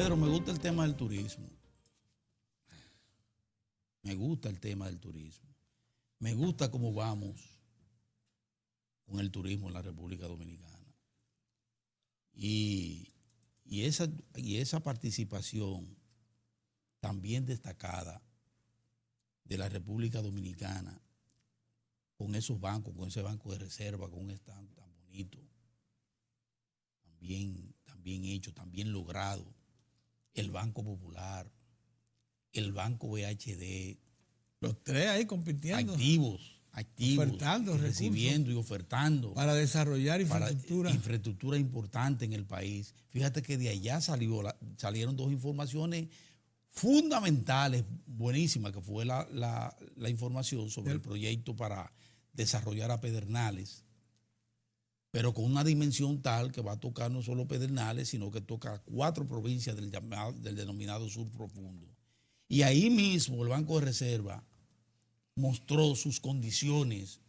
Pedro, me gusta el tema del turismo. Me gusta el tema del turismo. Me gusta cómo vamos con el turismo en la República Dominicana. Y esa participación también destacada de la República Dominicana con esos bancos, con ese banco de reserva, con un stand tan bonito, también hecho, también logrado, el Banco Popular, el Banco BHD. Los tres ahí compitiendo. Activos, ofertando recibiendo y ofertando. Para desarrollar infraestructura. Infraestructura importante en el país. Fíjate que de allá salieron dos informaciones fundamentales, buenísimas, que fue la información sobre el proyecto para desarrollar a Pedernales, pero con una dimensión tal que va a tocar no solo Pedernales, sino que toca 4 provincias del denominado Sur Profundo. Y ahí mismo el Banco de Reserva mostró sus condiciones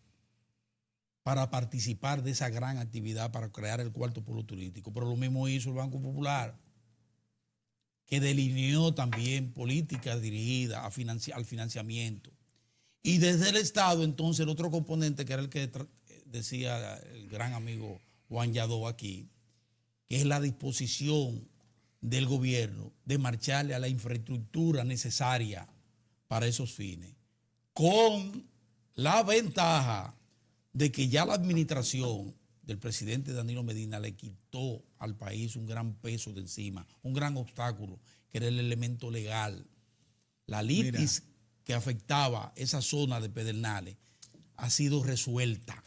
para participar de esa gran actividad para crear el cuarto polo turístico. Pero lo mismo hizo el Banco Popular, que delineó también políticas dirigidas al financiamiento. Y desde el Estado, entonces, el otro componente, que era el que decía el gran amigo Juan Yadó aquí, que es la disposición del gobierno de marcharle a la infraestructura necesaria para esos fines, con la ventaja de que ya la administración del presidente Danilo Medina le quitó al país un gran peso de encima, un gran obstáculo, que era el elemento legal. La litis que afectaba esa zona de Pedernales ha sido resuelta.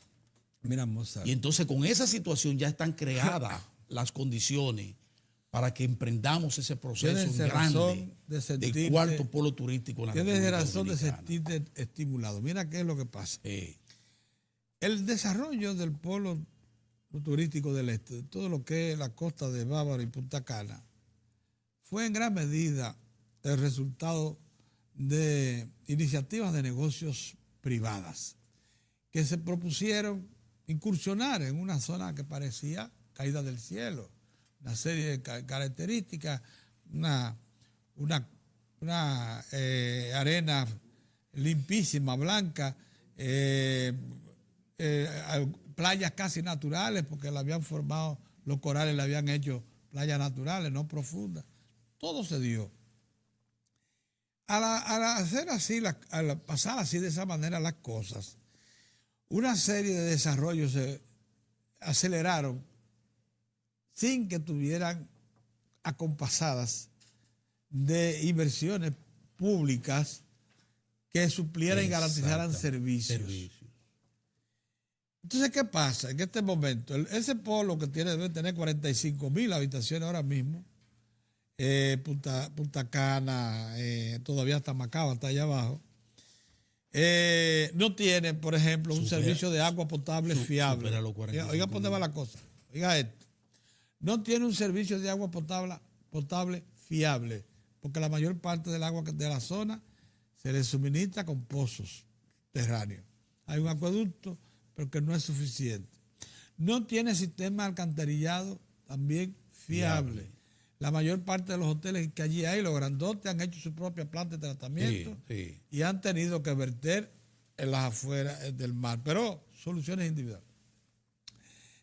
Mira, Mozart. Y entonces con esa situación ya están creadas las condiciones para que emprendamos ese proceso grande del cuarto polo turístico en la República Tienes razón Dominicana. de sentirte estimulado. Mira qué es lo que pasa. El desarrollo del polo turístico del este, de todo lo que es la costa de Bávaro y Punta Cana, fue en gran medida el resultado de iniciativas de negocios privadas que se propusieron incursionar en una zona que parecía caída del cielo, una serie de características, una arena limpísima, blanca, playas casi naturales, porque la habían formado, los corales le habían hecho playas naturales, no profundas. Todo se dio. Al hacer así, al pasar así de esa manera las cosas, una serie de desarrollos se aceleraron sin que tuvieran acompasadas de inversiones públicas que suplieran y garantizaran servicios. Entonces, ¿qué pasa? En este momento, ese polo que debe tener 45,000 habitaciones ahora mismo, Punta Cana, todavía está Macao, está allá abajo, no tiene, por ejemplo, un servicio de agua potable fiable. Oiga, ¿por dónde va la cosa? Oiga esto. No tiene un servicio de agua potable fiable, porque la mayor parte del agua de la zona se le suministra con pozos terráneos. Hay un acueducto, pero que no es suficiente. No tiene sistema de alcantarillado también fiable. La mayor parte de los hoteles que allí hay, los grandotes, han hecho su propia planta de tratamiento y han tenido que verter en las afueras del mar, pero soluciones individuales.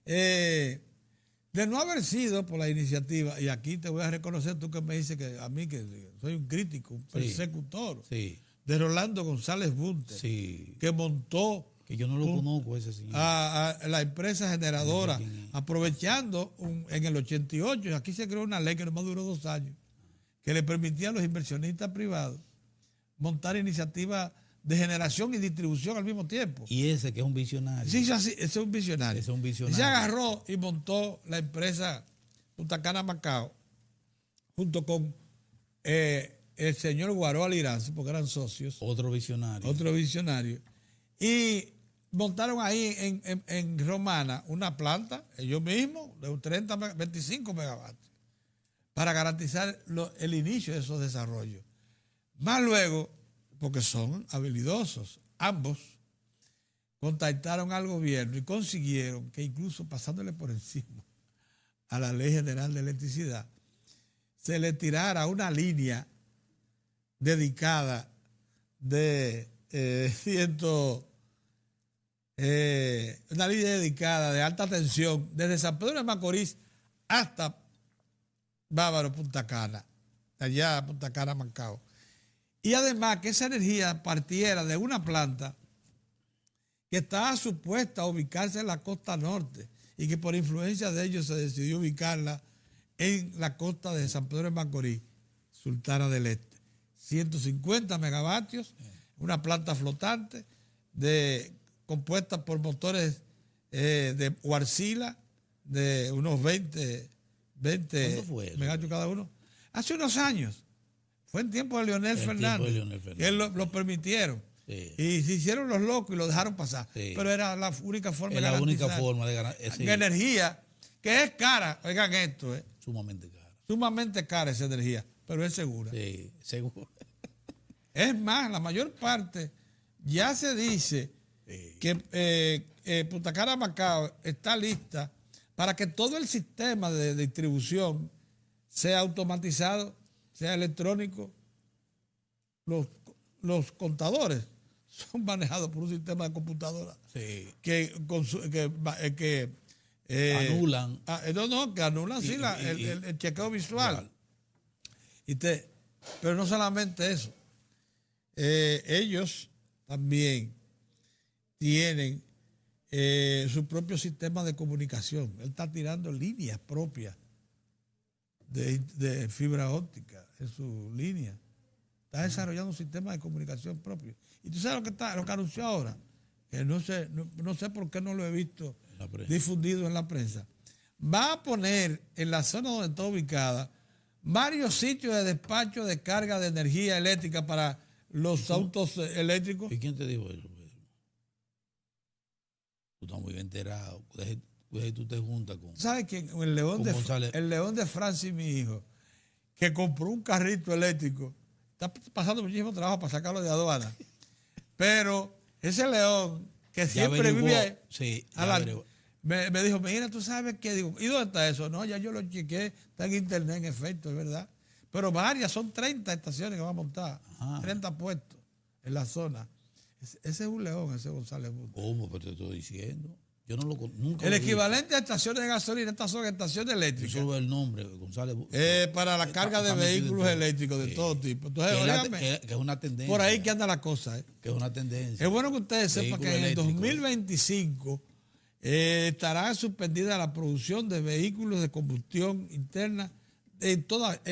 De no haber sido por la iniciativa, y aquí te voy a reconocer, tú que me dices que a mí que soy un crítico, un persecutor, de Rolando González Bunter, que montó, que yo no lo conozco ese señor, a la empresa generadora, aprovechando en el 88, y aquí se creó una ley que nomás duró 2 años, que le permitía a los inversionistas privados montar iniciativas de generación y distribución al mismo tiempo. Y ese que es un visionario. Sí, ese es un visionario. Ese es un visionario. Y se agarró y montó la empresa Punta Cana Macao, junto con el señor Guaró Aliranzo, porque eran socios. Otro visionario. Y montaron ahí en Romana una planta, ellos mismos, de 25 megavatios, para garantizar el inicio de esos desarrollos. Más luego, porque son habilidosos, ambos contactaron al gobierno y consiguieron que, incluso pasándole por encima a la Ley General de Electricidad, se le tirara una línea dedicada de una línea dedicada de alta tensión desde San Pedro de Macorís hasta Bávaro, Punta Cana, allá Punta Cana, Macao. Y además que esa energía partiera de una planta que estaba supuesta a ubicarse en la costa norte y que por influencia de ellos se decidió ubicarla en la costa de San Pedro de Macorís, Sultana del Este. 150 megavatios, una planta flotante compuesta por motores de Huarcila de unos 20 megavatios cada uno. Hace unos años, fue en tiempo de Leonel Fernández, que lo permitieron. Sí. Y se hicieron los locos y lo dejaron pasar. Sí. Pero era la única forma de ganar. Sí. Energía, que es cara, oigan esto. Sumamente cara. Sumamente cara esa energía, pero es segura. Sí, seguro. Es más, la mayor parte ya se dice que Punta Cana Macao está lista para que todo el sistema de distribución sea automatizado, sea electrónico. Los contadores son manejados por un sistema de computadora que anulan. Que anulan el chequeo visual. Pero no solamente eso. Ellos también tienen su propio sistema de comunicación. Él está tirando líneas propias de fibra óptica en su línea. Está desarrollando un sistema de comunicación propio. Y tú sabes lo que anunció ahora, que no sé por qué no lo he visto difundido en la prensa. Va a poner en la zona donde está ubicada varios sitios de despacho de carga de energía eléctrica para los autos eléctricos. ¿Y quién te dijo eso? Tú estás muy enterado. Tú te juntas con... ¿Sabes quién? El León de Francis, mi hijo, que compró un carrito eléctrico. Está pasando muchísimo trabajo para sacarlo de aduana. Pero ese León, que siempre vive ahí, me dijo, mira, tú sabes qué, digo, ¿y dónde está eso? No, ya yo lo chequé, está en internet, en efecto, es verdad. Pero varias, son 30 estaciones que va a montar, 30 puestos en la zona. Ese es un León, ese González Bunte. ¿Cómo? Pero te estoy diciendo. Yo nunca el equivalente a estaciones de gasolina, estas son estaciones eléctricas. Yo solo el nombre, González. Para la carga de vehículos eléctricos de todo tipo. Entonces, que es una tendencia. Por ahí que anda la cosa. Que es una tendencia. Es bueno que ustedes sepan que en el 2025 estará suspendida la producción de vehículos de combustión interna en toda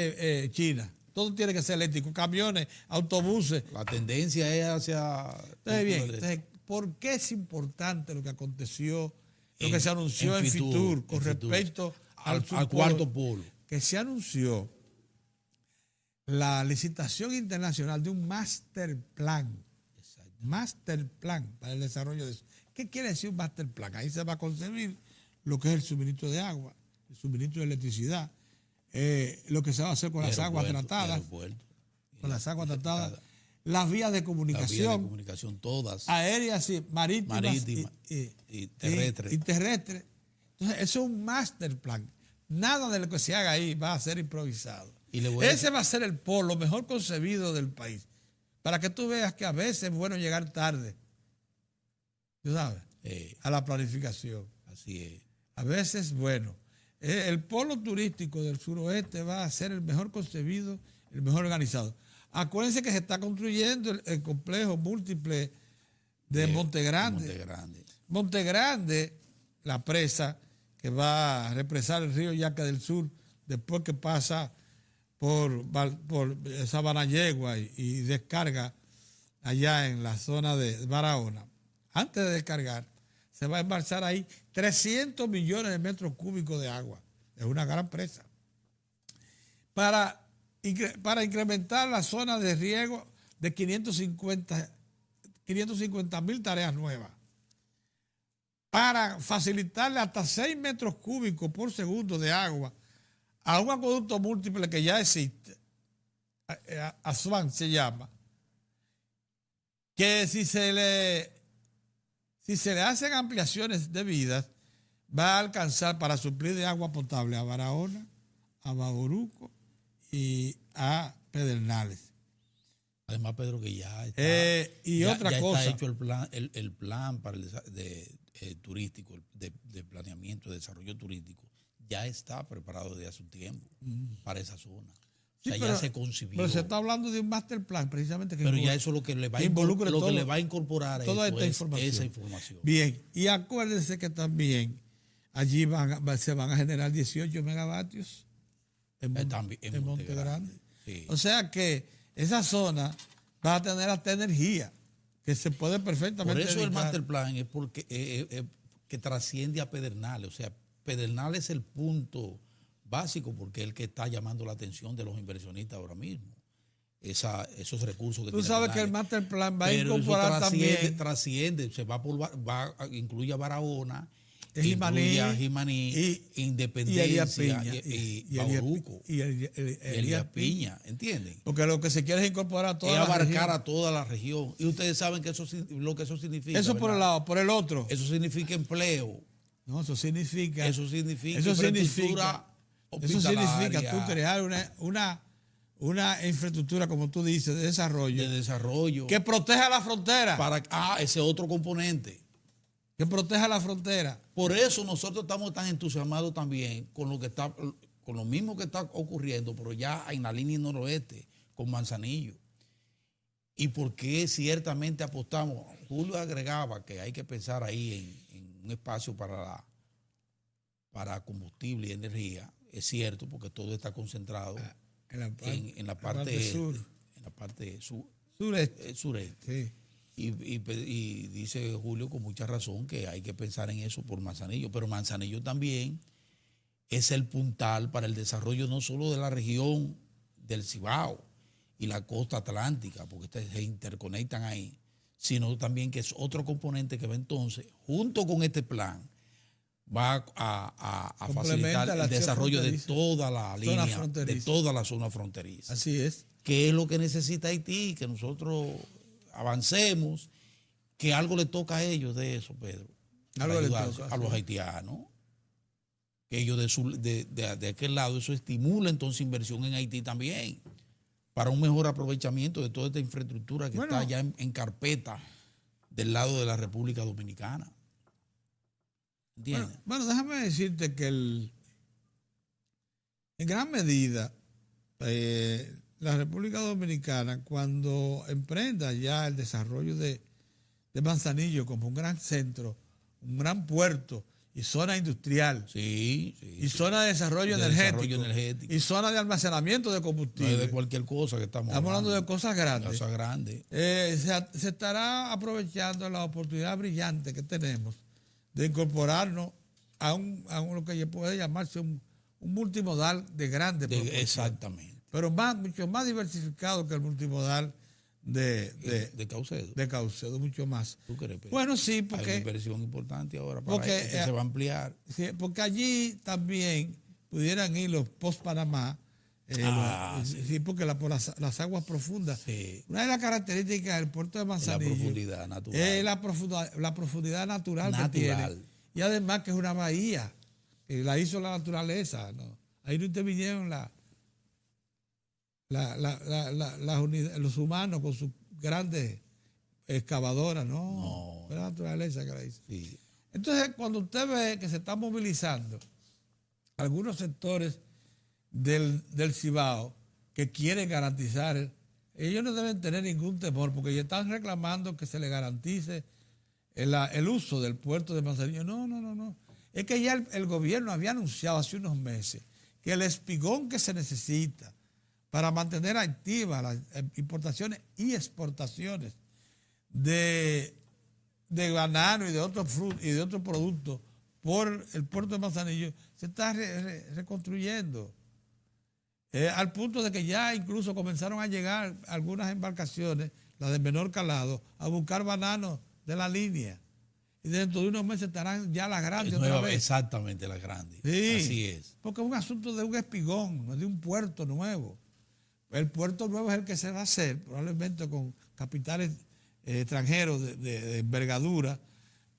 China. Todo tiene que ser eléctrico, camiones, autobuses. La tendencia es hacia... Entonces, ¿por qué es importante lo que aconteció, lo que se anunció en Fitur con respecto al cuarto polo? Que se anunció la licitación internacional de un master plan. Master plan para el desarrollo de eso. ¿Qué quiere decir un master plan? Ahí se va a concebir lo que es el suministro de agua, el suministro de electricidad, lo que se va a hacer con las aguas tratadas. Con las aguas tratadas. Las vías de comunicación, todas. Aéreas y marítimas y terrestres. Entonces, eso es un master plan. Nada de lo que se haga ahí va a ser improvisado. Ese va a ser el polo mejor concebido del país. Para que tú veas que a veces es bueno llegar tarde. ¿Tú sabes? A la planificación. Así es. A veces es bueno. El polo turístico del suroeste va a ser el mejor concebido, el mejor organizado. Acuérdense que se está construyendo el complejo múltiple de Montegrande. Montegrande, la presa que va a represar el río Yaca del Sur, después que pasa por Sabanayegua y descarga allá en la zona de Barahona. Antes de descargar, se va a embalsar ahí 300 millones de metros cúbicos de agua. Es una gran presa. Para incrementar la zona de riego de 550.000 tareas nuevas. Para facilitarle hasta 6 metros cúbicos por segundo de agua a un acueducto múltiple que ya existe, Asuán se llama, que si se le hacen ampliaciones debidas, va a alcanzar para suplir de agua potable a Barahona, a Bauruco y a Pedernales. Además, Pedro, que ya está, otra cosa. Está hecho el plan para turístico, de planeamiento, de desarrollo turístico, ya está preparado desde hace un tiempo para esa zona. Sí, o sea, pero, ya se concibió. Pero se está hablando de un master plan, precisamente. Pero ya eso es lo que le va a incorporar toda esa información. información. Bien, y acuérdense que también allí se van a generar 18 megavatios en Monte Grande. Sí. O sea que esa zona va a tener hasta energía, que se puede perfectamente Por eso dedicar. el master plan es porque que trasciende a Pedernales. O sea, Pedernales es el punto básico porque es el que está llamando la atención de los inversionistas ahora mismo. Esos recursos que Tú tiene sabes Pedernales. que el master plan va a Pero incorporar eso también. Trasciende, incluye a Barahona, Jimaní, a Jimaní, Independencia y Bauruco y Elías Piña, ¿entienden? Porque lo que se quiere es incorporar es abarcar a toda la región. Y ustedes saben que lo que eso significa. Eso por ¿verdad? un lado, por el otro. Eso significa empleo. No, eso significa infraestructura hospitalaria. Tú crear una infraestructura, como tú dices, de desarrollo. Que proteja la frontera. Ese otro componente. Que proteja la frontera. Por eso nosotros estamos tan entusiasmados también con lo mismo que está ocurriendo, pero ya en la línea noroeste, con Manzanillo. Y porque ciertamente apostamos. Julio agregaba que hay que pensar ahí en un espacio para combustible y energía. Es cierto, porque todo está concentrado en la parte sur, en la parte sureste. Sí. Y dice Julio con mucha razón que hay que pensar en eso por Manzanillo, pero Manzanillo también es el puntal para el desarrollo no solo de la región del Cibao y la costa atlántica, porque se interconectan ahí, sino también que es otro componente que va entonces, junto con este plan, va a facilitar el desarrollo de toda la línea, de toda la zona fronteriza. Así es. Que es lo que necesita Haití, que nosotros avancemos, que algo le toca a ellos de eso, Pedro. Algo le toca a los haitianos. Que ellos de aquel lado, eso estimula entonces inversión en Haití también, para un mejor aprovechamiento de toda esta infraestructura que está ya en carpeta del lado de la República Dominicana. ¿Entiendes? Bueno, déjame decirte que en gran medida la República Dominicana, cuando emprenda ya el desarrollo de Manzanillo como un gran centro, un gran puerto y zona industrial, y zona de desarrollo energético, y zona de almacenamiento de combustible, no es de cualquier cosa que estamos hablando de cosas grandes. Cosas grandes. Se estará aprovechando la oportunidad brillante que tenemos de incorporarnos a lo que puede llamarse un multimodal de grandes proporciones. Exactamente. Pero mucho más diversificado que el multimodal de Caucedo. De Caucedo, mucho más. ¿Tú crees, Pedro? Bueno, sí, porque... Hay una inversión importante ahora para que se va a ampliar. Sí, porque allí también pudieran ir los post-Panamá, sí, porque por las aguas profundas. Sí. Una de las características del puerto de Manzanillo la profundidad natural. Es la profundidad natural que tiene. Y además que es una bahía, que la hizo la naturaleza, ¿no? Ahí no intervinieron los humanos con sus grandes excavadoras, no. Fue la naturaleza que la hizo. Sí. Entonces, cuando usted ve que se están movilizando algunos sectores del Cibao que quieren garantizar, ellos no deben tener ningún temor, porque ya están reclamando que se les garantice el uso del puerto de Manzanillo. No. Es que ya el gobierno había anunciado hace unos meses que el espigón que se necesita para mantener activas las importaciones y exportaciones de banano y de otros frutos y de otros productos por el puerto de Manzanillo se está reconstruyendo. Al punto de que ya incluso comenzaron a llegar algunas embarcaciones, las de menor calado, a buscar bananos de la línea. Y dentro de unos meses estarán ya las grandes otra vez. Exactamente, las grandes. Sí, así es. Porque es un asunto de un espigón, no de un puerto nuevo. El puerto nuevo es el que se va a hacer, probablemente con capitales extranjeros de envergadura,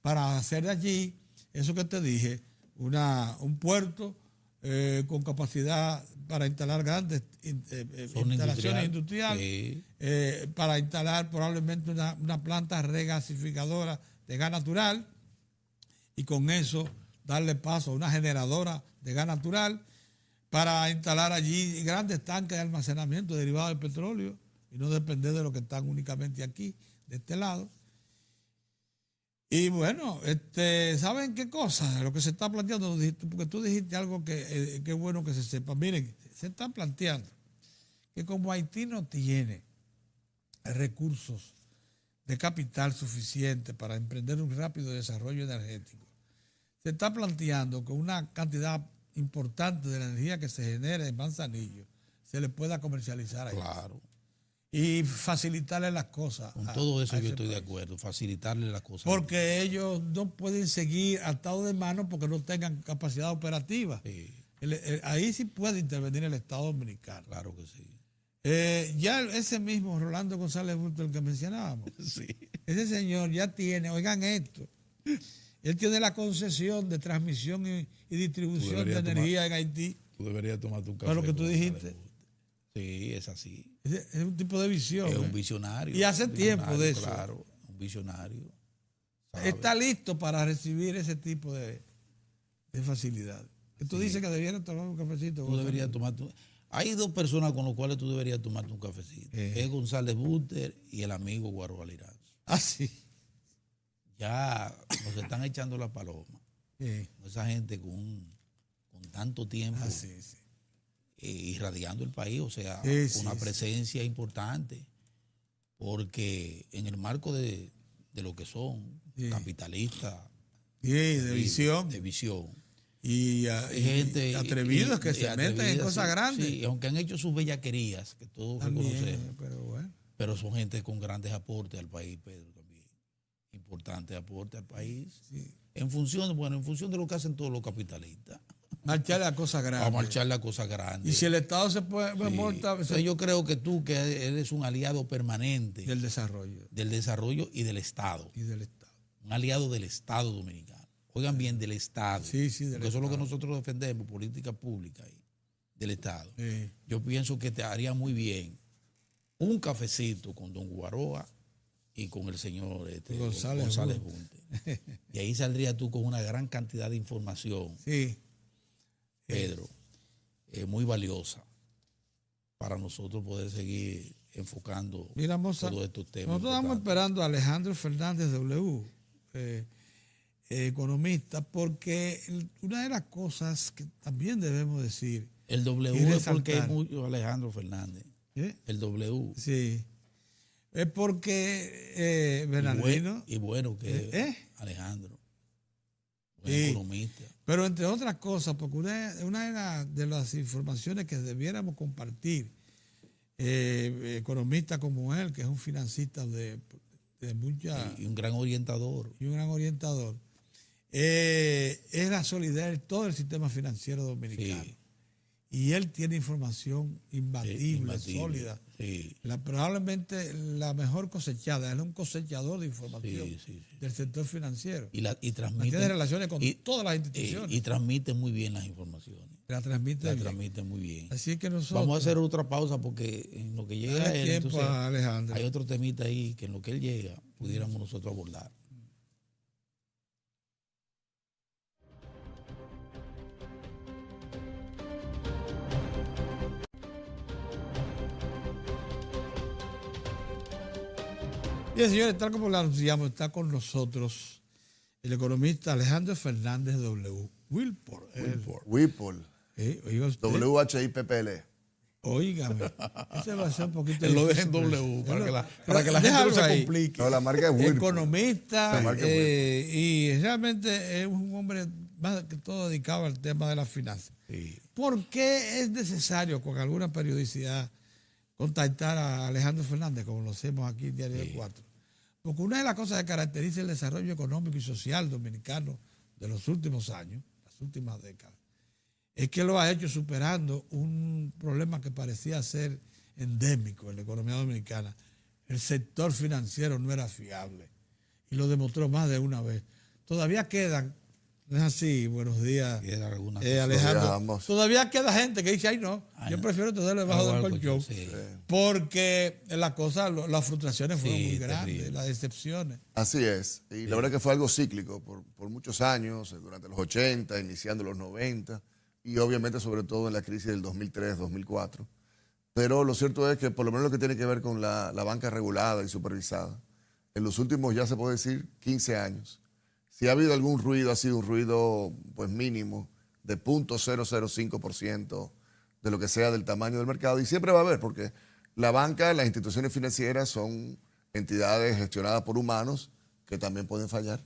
para hacer de allí, eso que te dije, un puerto con capacidad para instalar grandes instalaciones industriales, para instalar probablemente una planta regasificadora de gas natural y con eso darle paso a una generadora de gas natural para instalar allí grandes tanques de almacenamiento derivados del petróleo y no depender de lo que están únicamente aquí, de este lado. Y bueno, ¿saben qué cosa? Lo que se está planteando, porque tú dijiste algo que es bueno que se sepa. Miren, se está planteando que como Haití no tiene recursos de capital suficiente para emprender un rápido desarrollo energético, se está planteando que una cantidad importante de la energía que se genera en Manzanillo se le pueda comercializar ahí. Claro. Y facilitarle las cosas. Con todo eso yo estoy de acuerdo, facilitarle las cosas. Porque ellos no pueden seguir atados de mano porque no tengan capacidad operativa. Sí. Ahí sí puede intervenir el Estado Dominicano. Claro que sí. Ya ese mismo Rolando González Bulto, el que mencionábamos, Sí. ese señor ya tiene, oigan esto, él tiene la concesión de transmisión y distribución de energía en Haití. Tú deberías tomarte un café. Para lo que tú dijiste. Sí, es así. Es un tipo de visión. Es un visionario. Y hace tiempo de eso. Claro, un visionario. ¿Sabe? Está listo para recibir ese tipo de facilidades. Tú dices que debieras tomar un cafecito. Tú deberías tomarte. Hay dos personas con las cuales tú deberías tomarte un cafecito. Es González Buster y el amigo Guaro Alirán. Ah, sí. Ya nos están echando la paloma. Esa gente con tanto tiempo. Ah, sí, sí. Irradiando el país, o sea, una presencia importante, porque en el marco de lo que son capitalistas, de visión. De visión. Y gente atrevidos que se meten en cosas grandes. Sí, aunque han hecho sus bellaquerías, que todos reconocemos. Pero son gente con grandes aportes al país, Pedro, también. Importantes aportes al país. Sí. En función de lo que hacen todos los capitalistas. Marcharle a cosas grandes. A marcharle a cosas grandes. Y si el Estado se puede yo creo que tú, que eres un aliado permanente del desarrollo. Del desarrollo y del Estado. Un aliado del Estado dominicano. Oigan bien, del Estado. Sí, porque eso es lo que nosotros defendemos, política pública del Estado. Sí. Yo pienso que te haría muy bien un cafecito con don Guaroa y con el señor González Bunte. Y ahí saldrías tú con una gran cantidad de información. Sí. Pedro, muy valiosa para nosotros poder seguir enfocando todos estos temas. Nosotros estamos esperando a Alejandro Fernández W., economista, porque una de las cosas que también debemos decir. El W es porque es mucho Alejandro Fernández. El W. Sí. Es porque Bernardino. Y bueno que Alejandro. Buen economista. Pero entre otras cosas, porque una de las informaciones que debiéramos compartir, economistas como él, que es un financista de mucha... Y un gran orientador. Es la solidez de todo el sistema financiero dominicano. Sí. Y él tiene información imbatible, sólida. Sí. Probablemente la mejor cosechada. Él es un cosechador de información del sector financiero. Y transmite. Tiene relaciones con todas las instituciones. Y transmite muy bien las informaciones. La transmite muy bien. Así que nosotros... Vamos a hacer otra pausa porque en lo que llega él, entonces, Alejandro. Hay otro temita ahí que en lo que él llega pudiéramos nosotros abordar. Bien, señores, tal como lo anunciamos, está con nosotros el economista Alejandro Fernández W. Wilpor. WHIPPL. Óigame, ese va a ser un poquito lo dejen W para que la gente no se complique. No, la marca es Wilpor. Economista y realmente es un hombre más que todo dedicado al tema de las finanzas. Sí. ¿Por qué es necesario con alguna periodicidad contactar a Alejandro Fernández, como lo hacemos aquí en Diario 4? Porque una de las cosas que caracteriza el desarrollo económico y social dominicano de los últimos años, las últimas décadas, es que lo ha hecho superando un problema que parecía ser endémico en la economía dominicana. El sector financiero no era fiable y lo demostró más de una vez. Todavía quedan No es así. Buenos días, Queda alguna Alejandro. Ambos. Todavía queda gente que dice, ay no, yo prefiero tenerlo debajo del colchón. Sí. Porque las frustraciones fueron Sí, muy grandes, terrible. las decepciones. Así es. Y la verdad que fue algo cíclico por muchos años, durante los 80, iniciando los 90, y obviamente sobre todo en la crisis del 2003-2004. Pero lo cierto es que por lo menos lo que tiene que ver con la banca regulada y supervisada, en los últimos, ya se puede decir, 15 años, si ha habido algún ruido, ha sido un ruido pues mínimo de 0.005% de lo que sea del tamaño del mercado, y siempre va a haber, porque la banca, las instituciones financieras son entidades gestionadas por humanos que también pueden fallar,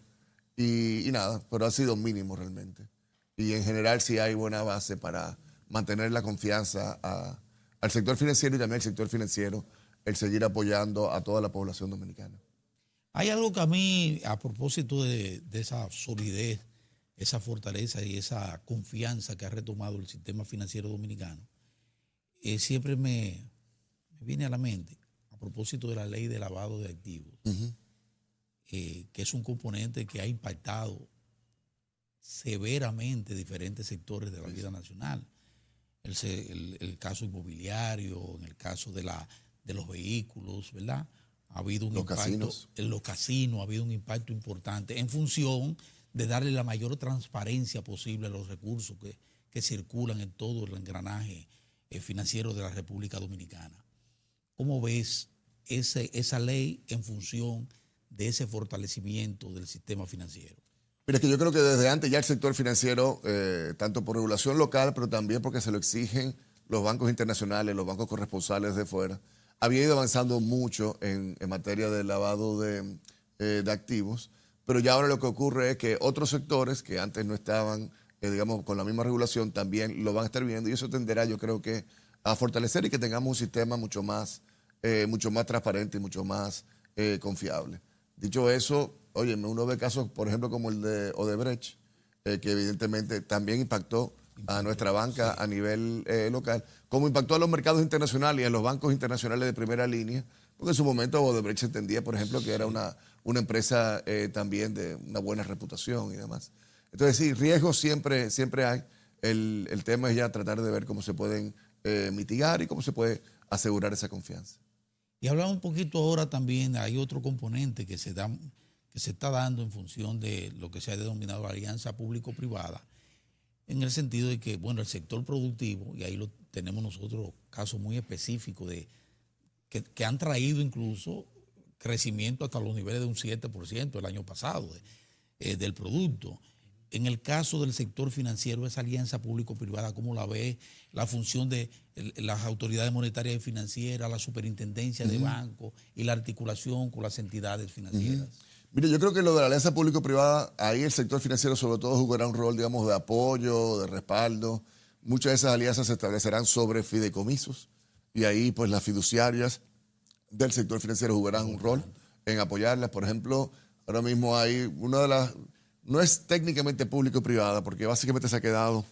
y nada, pero ha sido mínimo realmente. Y en general sí hay buena base para mantener la confianza al sector financiero y también al sector financiero, el seguir apoyando a toda la población dominicana. Hay algo que a mí, a propósito de esa solidez, esa fortaleza y esa confianza que ha retomado el sistema financiero dominicano, siempre me viene a la mente, a propósito de la ley de lavado de activos, que es un componente que ha impactado severamente diferentes sectores de la vida nacional. El caso inmobiliario, en el caso de los vehículos, ¿verdad? Ha habido un impacto. Casinos. En los casinos ha habido un impacto importante en función de darle la mayor transparencia posible a los recursos que circulan en todo el engranaje financiero de la República Dominicana. ¿Cómo ves esa ley en función de ese fortalecimiento del sistema financiero? Mira, que yo creo que desde antes ya el sector financiero, tanto por regulación local, pero también porque se lo exigen los bancos internacionales, los bancos corresponsales de fuera, había ido avanzando mucho en materia de lavado de activos, pero ya ahora lo que ocurre es que otros sectores que antes no estaban, digamos, con la misma regulación, también lo van a estar viendo, y eso tenderá, yo creo que, a fortalecer y que tengamos un sistema mucho más transparente y mucho más confiable. Dicho eso, oye, uno ve casos, por ejemplo, como el de Odebrecht, que evidentemente también impactó a nuestra banca a nivel local, como impactó a los mercados internacionales y a los bancos internacionales de primera línea, porque en su momento Odebrecht se entendía, por ejemplo, que era una empresa también de una buena reputación y demás. Entonces, sí, riesgos siempre hay. El tema es ya tratar de ver cómo se pueden mitigar y cómo se puede asegurar esa confianza. Y hablamos un poquito ahora también, hay otro componente que se está dando en función de lo que se ha denominado la alianza público-privada, en el sentido de que, bueno, el sector productivo, y ahí tenemos nosotros casos muy específicos que han traído incluso crecimiento hasta los niveles de un 7% el año pasado del producto. En el caso del sector financiero, esa alianza público-privada, ¿cómo la ve? La función de las autoridades monetarias y financieras, la superintendencia de bancos y la articulación con las entidades financieras. Mire, yo creo que lo de la alianza público-privada, ahí el sector financiero sobre todo jugará un rol, digamos, de apoyo, de respaldo. Muchas de esas alianzas se establecerán sobre fideicomisos y ahí pues las fiduciarias del sector financiero jugarán un rol en apoyarlas. Por ejemplo, ahora mismo hay una de las... No es técnicamente público-privada porque básicamente se ha quedado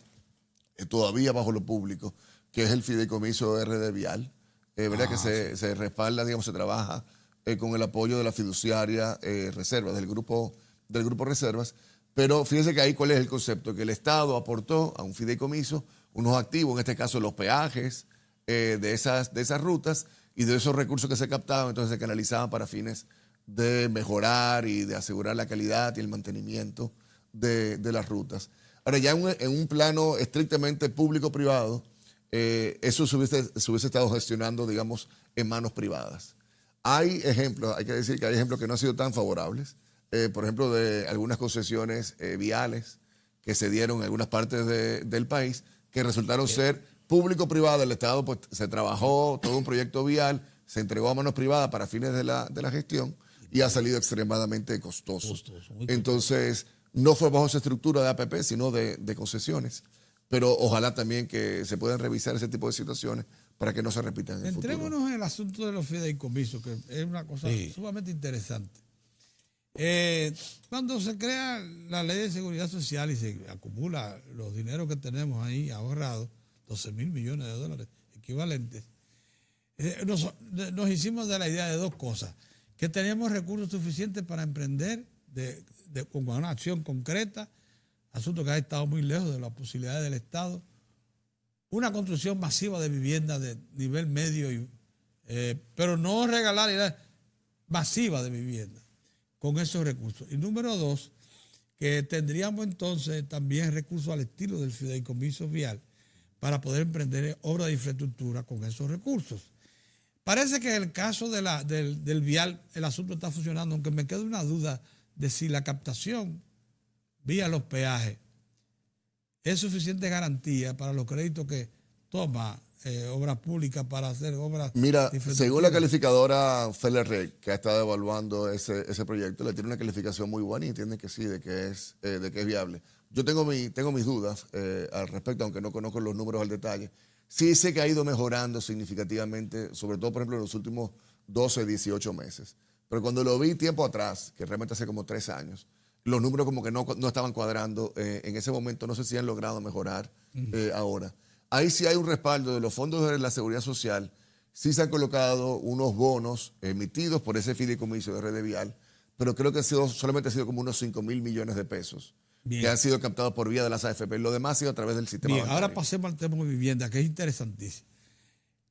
todavía bajo lo público, que es el fideicomiso RD Vial, ¿verdad? Que se respalda, digamos, se trabaja con el apoyo de la fiduciaria Reservas, del grupo Reservas. Pero fíjense que ahí cuál es el concepto, que el Estado aportó a un fideicomiso unos activos, en este caso los peajes de esas rutas, y de esos recursos que se captaban, entonces se canalizaban para fines de mejorar y de asegurar la calidad y el mantenimiento de las rutas. Ahora, ya en un plano estrictamente público-privado, eso se hubiese estado gestionando, digamos, en manos privadas. Hay ejemplos, hay que decir que hay ejemplos que no han sido tan favorables, por ejemplo, de algunas concesiones viales que se dieron en algunas partes del país, que resultaron ser público-privadas. El Estado pues, se trabajó todo un proyecto vial, se entregó a manos privadas para fines de la gestión, y ha salido extremadamente costoso. Entonces, no fue bajo esa estructura de APP, sino de concesiones. Pero ojalá también que se puedan revisar ese tipo de situaciones para que no se repitan en el futuro. Entrémonos en el asunto de los fideicomisos, que es una cosa sumamente interesante. Cuando se crea la ley de seguridad social y se acumula los dineros que tenemos ahí ahorrados, 12 mil millones de dólares equivalentes, nos hicimos de la idea de dos cosas: que teníamos recursos suficientes para emprender con una acción concreta asunto que ha estado muy lejos de las posibilidades del Estado, una construcción masiva de viviendas de nivel medio, pero no regalar, masiva de viviendas con esos recursos. Y número dos, que tendríamos entonces también recursos al estilo del fideicomiso vial para poder emprender obras de infraestructura con esos recursos. Parece que en el caso del vial el asunto está funcionando, aunque me queda una duda de si la captación vía los peajes es suficiente garantía para los créditos que toma obras públicas para hacer obras. Mira, según la calificadora Feller, que ha estado evaluando ese proyecto, le tiene una calificación muy buena y entiende que sí, de que es viable. Yo tengo mis dudas al respecto, aunque no conozco los números al detalle. Sí sé que ha ido mejorando significativamente, sobre todo, por ejemplo, en los últimos 12, 18 meses. Pero cuando lo vi tiempo atrás, que realmente hace como 3 años, los números como que no estaban cuadrando en ese momento. No sé si han logrado mejorar ahora. Ahí sí hay un respaldo de los fondos de la Seguridad Social. Sí se han colocado unos bonos emitidos por ese fideicomiso de Red Vial, pero creo que solamente ha sido como unos 5.000 millones de pesos. Bien. Que han sido captados por vía de las AFP. Lo demás ha sido a través del sistema bancario. Ahora pasemos al tema de vivienda, que es interesantísimo.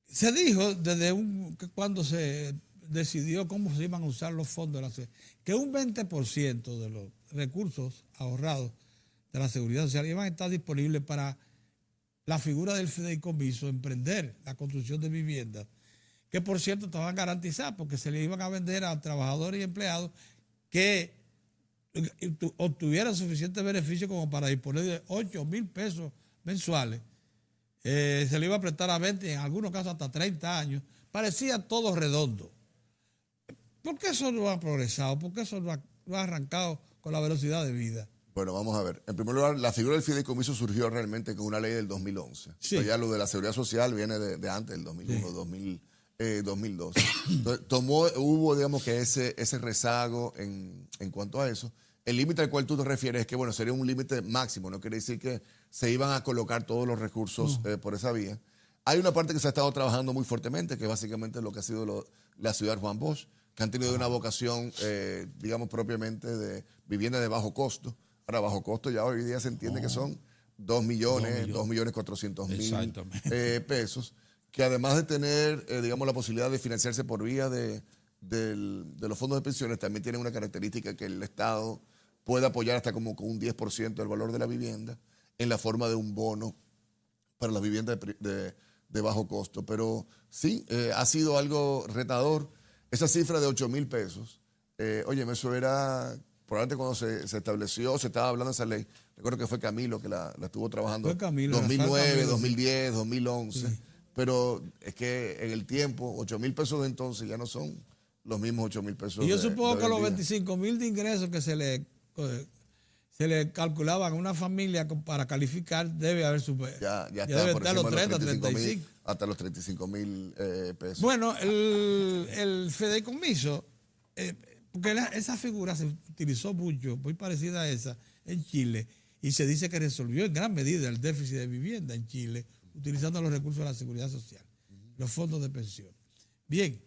Se dijo desde cuando se decidió cómo se iban a usar los fondos de la seguridad, que un 20% de los recursos ahorrados de la Seguridad Social iban a estar disponibles para la figura del fideicomiso, emprender la construcción de viviendas, que por cierto estaban garantizadas porque se le iban a vender a trabajadores y empleados que obtuvieran suficiente beneficio como para disponer de 8.000 pesos mensuales. Se le iba a prestar a 20, en algunos casos hasta 30 años. Parecía todo redondo. ¿Por qué eso no ha progresado? ¿Por qué eso no ha arrancado con la velocidad de vida? Bueno, vamos a ver. En primer lugar, la figura del fideicomiso surgió realmente con una ley del 2011. Sí. Ya lo de la Seguridad Social viene de antes, del 2001, sí. 2002. Entonces, hubo, digamos, que ese rezago en cuanto a eso. El límite al cual tú te refieres es que, bueno, sería un límite máximo. No quiere decir que se iban a colocar todos los recursos por esa vía. Hay una parte que se ha estado trabajando muy fuertemente, que es básicamente lo que ha sido la ciudad de Juan Bosch, que han tenido una vocación, digamos, propiamente de vivienda de bajo costo. Ahora, bajo costo ya hoy día se entiende que son 2.400.000 pesos, que además de tener, digamos, la posibilidad de financiarse por vía de los fondos de pensiones, también tienen una característica que el Estado puede apoyar hasta como con un 10% del valor de la vivienda en la forma de un bono para las viviendas de bajo costo. Pero sí, ha sido algo retador. Esa cifra de 8.000 pesos, óyeme, eso era... Probablemente cuando se estableció, se estaba hablando de esa ley, recuerdo que fue Camilo que la estuvo trabajando en 2009, 2010, 2011, sí. Pero es que en el tiempo, 8.000 pesos de entonces ya no son los mismos 8.000 pesos. Y yo supongo que los 25.000 de ingresos que se le calculaban a una familia para calificar debe haber superado. Ya debe estar los 30, 35. Hasta los 35.000 pesos. Bueno, el fideicomiso... porque esa figura se utilizó mucho, muy parecida a esa, en Chile, y se dice que resolvió en gran medida el déficit de vivienda en Chile, utilizando los recursos de la Seguridad Social, los fondos de pensión. Bien,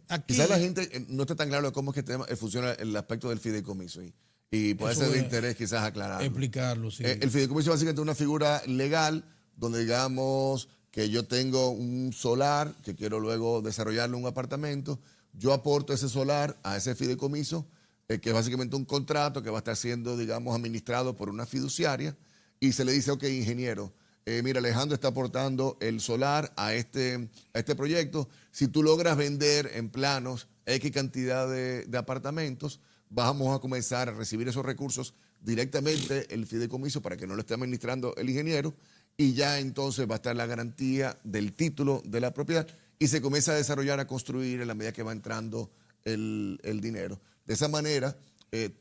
aquí... Quizás la gente no está tan claro de cómo es que funciona el aspecto del fideicomiso, y puede ser de interés quizás aclararlo. Explicarlo, sí. El fideicomiso básicamente es una figura legal donde, digamos, que yo tengo un solar que quiero luego desarrollarlo en un apartamento. Yo aporto ese solar a ese fideicomiso, que es básicamente un contrato que va a estar siendo, digamos, administrado por una fiduciaria, y se le dice, ok, ingeniero, mira, Alejandro está aportando el solar a este proyecto. Si tú logras vender en planos X cantidad de apartamentos, vamos a comenzar a recibir esos recursos directamente el fideicomiso para que no lo esté administrando el ingeniero, y ya entonces va a estar la garantía del título de la propiedad, y se comienza a desarrollar, a construir en la medida que va entrando el dinero. De esa manera,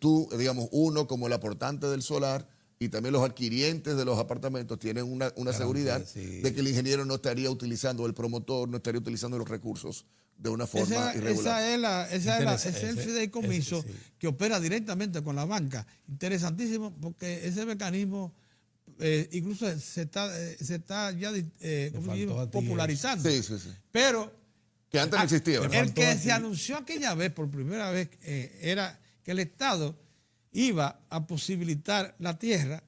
tú, digamos, uno como el aportante del solar y también los adquirientes de los apartamentos tienen una seguridad de que el ingeniero no estaría utilizando, el promotor no estaría utilizando los recursos de una forma irregular. Ese es el fideicomiso que opera directamente con la banca. Interesantísimo, porque ese mecanismo... incluso se está ya popularizando. Sí. Pero que antes no existía. El que se anunció aquella vez por primera vez era que el Estado iba a posibilitar la tierra,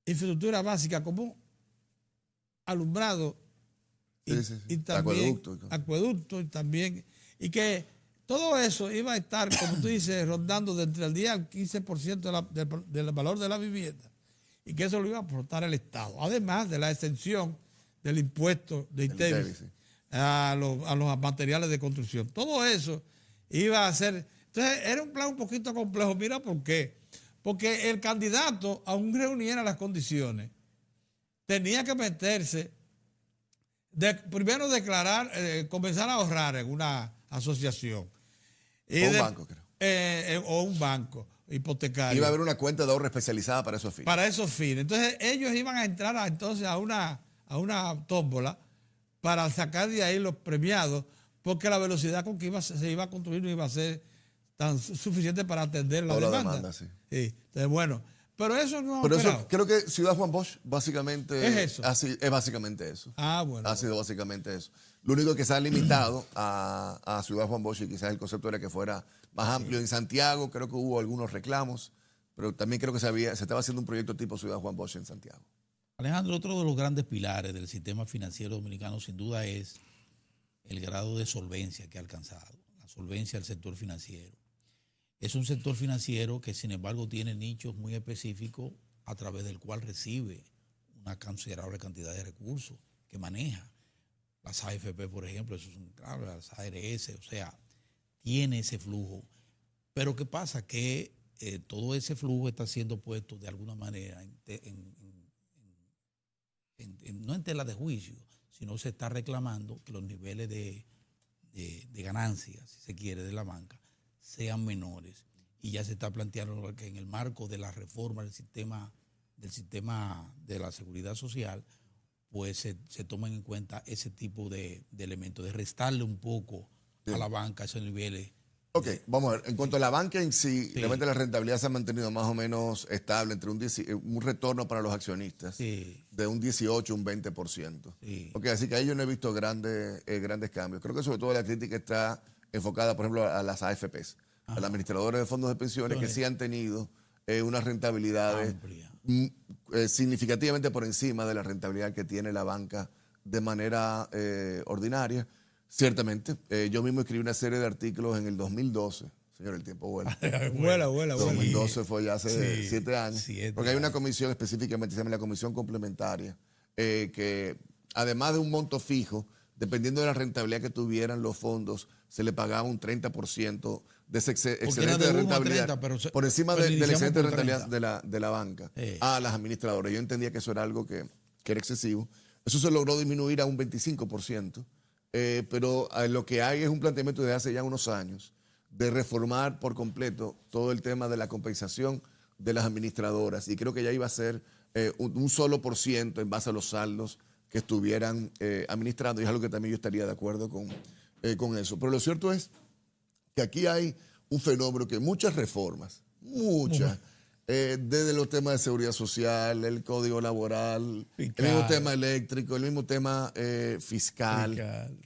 infraestructura básica como alumbrado y también acueducto y también, y que todo eso iba a estar, como tú dices, rondando de entre el 10 al 15% del valor de la vivienda, y que eso lo iba a aportar el Estado, además de la exención del impuesto de ITEVIS a los materiales de construcción. Todo eso iba a ser... Entonces era un plan un poquito complejo. Mira por qué. Porque el candidato, aún reuniera las condiciones, tenía que meterse, primero declarar, comenzar a ahorrar en una asociación. O un banco, creo. O un banco hipotecario. Iba a haber una cuenta de ahorro especializada para esos fines. Para esos fines. Entonces ellos iban a entrar entonces a una tómbola para sacar de ahí los premiados, porque la velocidad con que se iba a construir no iba a ser tan suficiente para atender la demanda. Sí. Entonces, bueno, pero eso no Pero eso, creo que Ciudad Juan Bosch básicamente es eso. Es básicamente eso. Bueno. Ha sido básicamente eso. Lo único que se ha limitado a Ciudad Juan Bosch, y quizás el concepto era que fuera más amplio. En Santiago creo que hubo algunos reclamos, pero también creo que se estaba haciendo un proyecto tipo Ciudad Juan Bosch en Santiago. Alejandro, otro de los grandes pilares del sistema financiero dominicano sin duda es el grado de solvencia que ha alcanzado, la solvencia del sector financiero. Es un sector financiero que sin embargo tiene nichos muy específicos a través del cual recibe una considerable cantidad de recursos que maneja. Las AFP, por ejemplo, eso es claro, las ARS, o sea, tiene ese flujo. Pero ¿qué pasa? Que todo ese flujo está siendo puesto de alguna manera no en tela de juicio, sino se está reclamando que los niveles de ganancias, si se quiere, de la banca sean menores. Y ya se está planteando que en el marco de la reforma del sistema de la seguridad social, pues se tomen en cuenta ese tipo de elementos, de restarle un poco a la banca esos niveles. Ok, vamos a ver. En cuanto a la banca en sí, realmente la rentabilidad se ha mantenido más o menos estable entre un retorno para los accionistas de un 18, un 20%. Sí. Okay, así que ahí yo no he visto grandes cambios. Creo que sobre todo la crítica está enfocada, por ejemplo, a las AFPs, a las administradoras de fondos de pensiones, que sí han tenido unas rentabilidades significativamente por encima de la rentabilidad que tiene la banca de manera ordinaria. Ciertamente, yo mismo escribí una serie de artículos en el 2012. Señor, el tiempo vuela. Vuela. 2012 fue ya hace 7 años. Porque hay una comisión específicamente, se llama la comisión complementaria, que además de un monto fijo, dependiendo de la rentabilidad que tuvieran los fondos, se le pagaba un 30% de ese excedente de rentabilidad 30, por encima del excedente de rentabilidad de la banca a las administradoras. Yo entendía que eso era algo que era excesivo. Eso se logró disminuir a un 25%. Pero lo que hay es un planteamiento desde hace ya unos años de reformar por completo todo el tema de la compensación de las administradoras, y creo que ya iba a ser un solo por ciento en base a los saldos que estuvieran administrando, y es algo que también yo estaría de acuerdo con eso. Pero lo cierto es que aquí hay un fenómeno que muchas reformas, desde los temas de seguridad social, el código laboral, el mismo tema eléctrico, el mismo tema fiscal,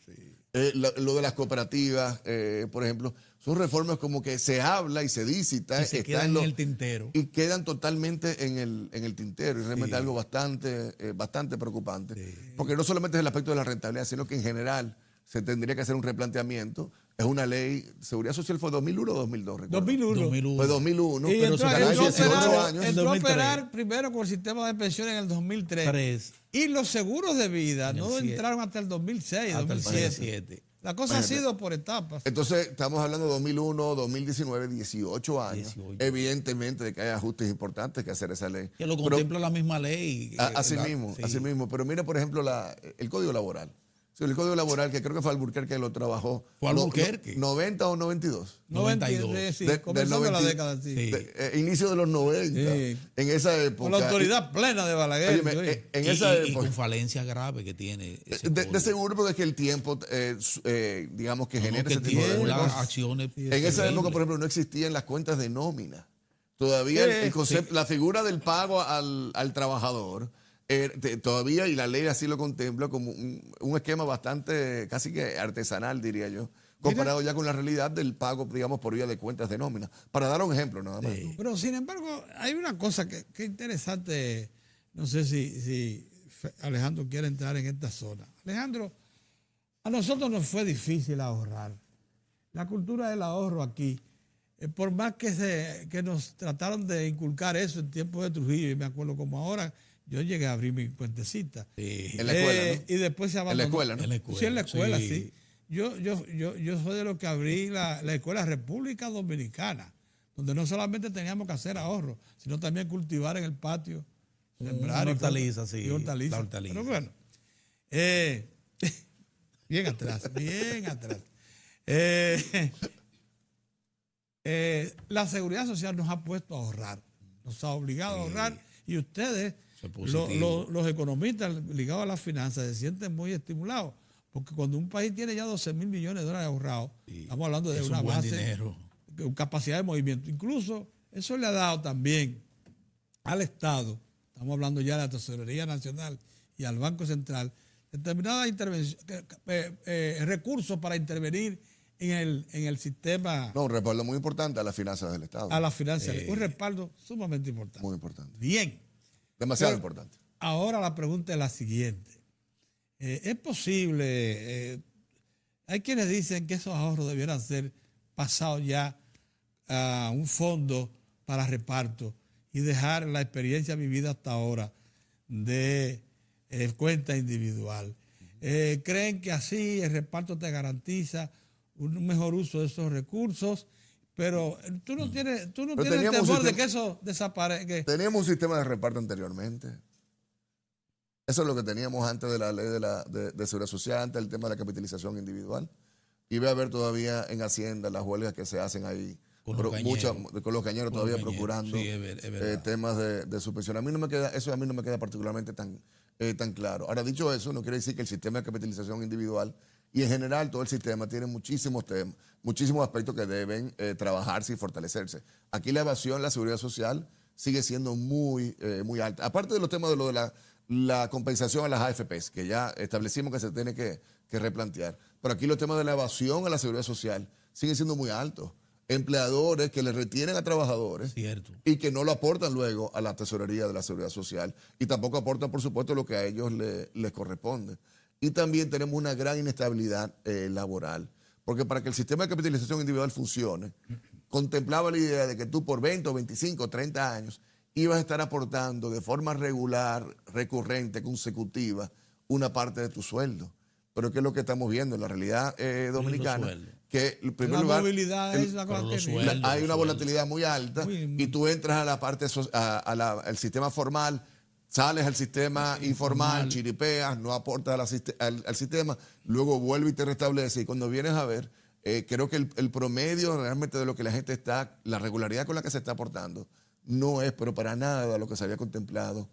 lo de las cooperativas, por ejemplo, son reformas como que se habla y se dice y se quedan en el tintero. Y quedan totalmente en el tintero, y realmente algo bastante preocupante. Porque no solamente es el aspecto de la rentabilidad, sino que en general se tendría que hacer un replanteamiento. Es una ley, Seguridad Social fue 2001 o 2002, recuerdo. 2001. Fue 2001, y pero se ganó 18 años. Entró a operar primero con el sistema de pensiones en el 2003. Y los seguros de vida no entraron hasta el 2006, hasta 2007. La cosa ha sido por etapas. Entonces, estamos hablando de 2001, 2019, 18 años. Evidentemente de que hay ajustes importantes que hacer esa ley. Que lo contempla la misma ley. Así mismo. Pero mira, por ejemplo, el Código Laboral. El Código Laboral, que creo que fue Alburquerque que lo trabajó. ¿Fue Alburquerque? ¿90 o 92? 92. Sí, comenzando la década. Inicio de los 90. En esa época. Con la autoridad plena de Balaguer. Esa época. Y con falencias graves que tiene. De seguro, porque es que el tiempo, digamos que genera ese tipo de acciones. En esa época, por ejemplo, no existían las cuentas de nómina. Todavía el concepto, la figura del pago al trabajador. Todavía, y la ley así lo contempla, como un esquema bastante, casi que artesanal, diría yo, comparado ya con la realidad del pago, digamos, por vía de cuentas de nómina. Para dar un ejemplo, nada más. Sí. Pero sin embargo, hay una cosa que interesante, no sé si Alejandro quiere entrar en esta zona. Alejandro, a nosotros nos fue difícil ahorrar. La cultura del ahorro aquí, por más que nos trataron de inculcar eso en tiempos de Trujillo, y me acuerdo como ahora, yo llegué a abrir mi cuentecita. Sí. En la escuela, ¿no? Y después se abandonó. En la escuela, ¿no? En la escuela. Sí, en la escuela, Sí. sí. Yo soy de los que abrí la Escuela República Dominicana, donde no solamente teníamos que hacer ahorro, sino también cultivar en el patio, sembrar y hortalizas, sí. y hortalizas. La hortaliza. Pero bueno, bien atrás, bien atrás. La seguridad social nos ha puesto a ahorrar, nos ha obligado a ahorrar, y ustedes, Eso es positivo. los economistas ligados a las finanzas, se sienten muy estimulados, porque cuando un país tiene ya 12 mil millones de dólares ahorrados, Sí, estamos hablando de es un una buen base, dinero. con capacidad de movimiento. Incluso eso le ha dado también al Estado, estamos hablando ya de la Tesorería Nacional y al Banco Central, determinadas recursos para intervenir en el sistema, No, un respaldo muy importante a las finanzas del Estado. a las finanzas. Un respaldo sumamente importante. Muy importante. Bien. Demasiado Pero importante. Ahora la pregunta es la siguiente. ¿Es posible? Hay quienes dicen que esos ahorros debieran ser pasados ya a un fondo para reparto y dejar la experiencia vivida hasta ahora de cuenta individual. ¿Creen que así el reparto te garantiza un mejor uso de esos recursos? Pero tú no tienes el teníamos temor un de sistema- que eso desaparezca. Teníamos un sistema de reparto anteriormente. Eso es lo que teníamos antes de la ley de seguridad social, antes del tema de la capitalización individual. Y ve a ver todavía en Hacienda las huelgas que se hacen ahí. Con los cañeros. Con los cañeros Con todavía los cañeros. procurando Sí, es verdad. temas de suspensión. A mí no me queda, eso a mí no me queda particularmente tan claro. Ahora, dicho eso, no quiere decir que el sistema de capitalización individual y en general todo el sistema tiene muchísimos temas, muchísimos aspectos que deben trabajarse y fortalecerse. Aquí la evasión, la seguridad social sigue siendo muy alta. Aparte de los temas de lo de la compensación a las AFPs, que ya establecimos que se tiene que replantear. Pero aquí los temas de la evasión a la seguridad social siguen siendo muy altos. Empleadores que le retienen a trabajadores Cierto. y que no lo aportan luego a la tesorería de la seguridad social y tampoco aportan, por supuesto, lo que a ellos les corresponde. Y también tenemos una gran inestabilidad laboral, porque para que el sistema de capitalización individual funcione, contemplaba la idea de que tú por 20 o 25 o 30 años ibas a estar aportando de forma regular, recurrente, consecutiva, una parte de tu sueldo. Pero ¿qué es lo que estamos viendo en la realidad dominicana? sueldos. Que en primer La lugar, movilidad es la pero cosa los que sueldos, hay una sueldos. volatilidad muy alta y tú entras a la parte al sistema formal, sales al sistema informal, chiripeas, no aportas al sistema, luego vuelve y te restablece y cuando vienes a ver, creo que el promedio realmente de lo que la gente está, la regularidad con la que se está aportando, no es pero para nada lo que se había contemplado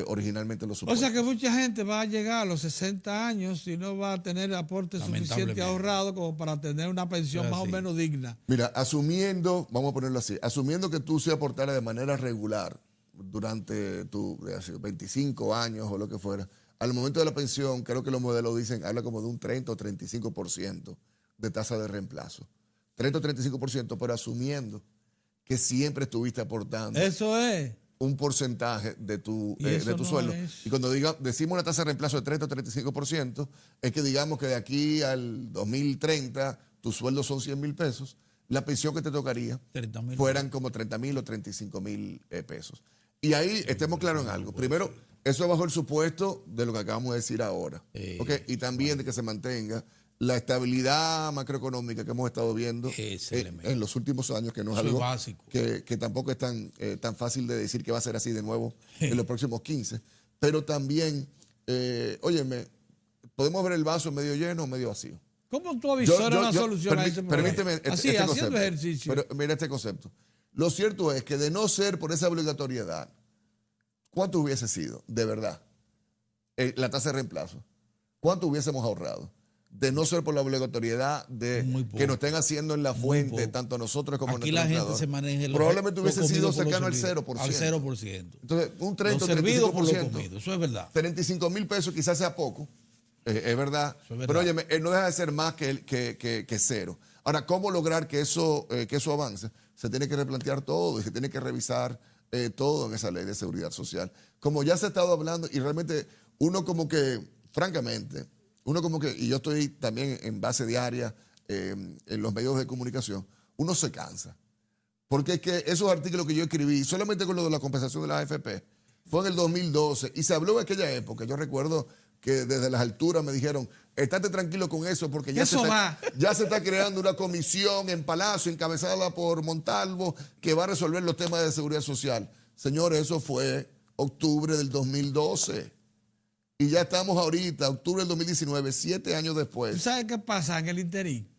originalmente en los O supuestos. sea que mucha gente va a llegar a los 60 años y no va a tener aporte suficiente Lamentablemente. ahorrado como para tener una pensión Es más o así. menos digna. Mira, asumiendo, vamos a ponerlo así, asumiendo que tú se aportaras de manera regular durante tus 25 años o lo que fuera, al momento de la pensión, creo que los modelos dicen, habla como de un 30 o 35% de tasa de reemplazo. 30 o 35%, pero asumiendo que siempre estuviste aportando Eso es. un porcentaje de tu eso no sueldo. es. Y cuando decimos una tasa de reemplazo de 30 o 35%, es que digamos que de aquí al 2030 tus sueldos son 100 mil pesos, la pensión que te tocaría 30.000. fueran como 30 mil o 35 mil pesos. Y ahí estemos claros en algo. Primero, eso es bajo el supuesto de lo que acabamos de decir ahora. ¿Ok? Y también de que se mantenga la estabilidad macroeconómica que hemos estado viendo Ese elemento. en los últimos años, que no es Eso es algo básico. que tampoco es tan fácil de decir que va a ser así de nuevo en los próximos 15. Pero también, óyeme, podemos ver el vaso medio lleno o medio vacío. ¿Cómo tú avisoras una solución a ese problema? Permíteme Así, este haciendo concepto. ejercicio. Pero mira este concepto. Lo cierto es que de no ser por esa obligatoriedad, ¿cuánto hubiese sido, de verdad, la tasa de reemplazo? ¿Cuánto hubiésemos ahorrado? De no ser por la obligatoriedad de Muy poco. que nos estén haciendo en la fuente, poco. tanto nosotros como Aquí nuestros la gente empleadores. se maneja. Probablemente hubiese lo sido comido por lo cercano al servido. 0%. Al 0%. Entonces, un 30 Lo o servido por lo 35%. comido. Eso es verdad. 35 mil pesos quizás sea poco, Es verdad. Eso es verdad. Pero óyeme, no deja de ser más que cero. Ahora, ¿cómo lograr que eso avance? Se tiene que replantear todo y se tiene que revisar todo en esa ley de seguridad social. Como ya se ha estado hablando y realmente uno como que, francamente, y yo estoy también en base diaria en los medios de comunicación, uno se cansa. Porque es que esos artículos que yo escribí, solamente con lo de la compensación de la AFP, fue en el 2012 y se habló en aquella época. Yo recuerdo que desde las alturas me dijeron, estate tranquilo con eso porque ya se está creando una comisión en Palacio encabezada por Montalvo que va a resolver los temas de seguridad social. Señores, eso fue octubre del 2012. Y ya estamos ahorita, octubre del 2019, 7 años después. ¿Tú sabes qué pasa en el interín?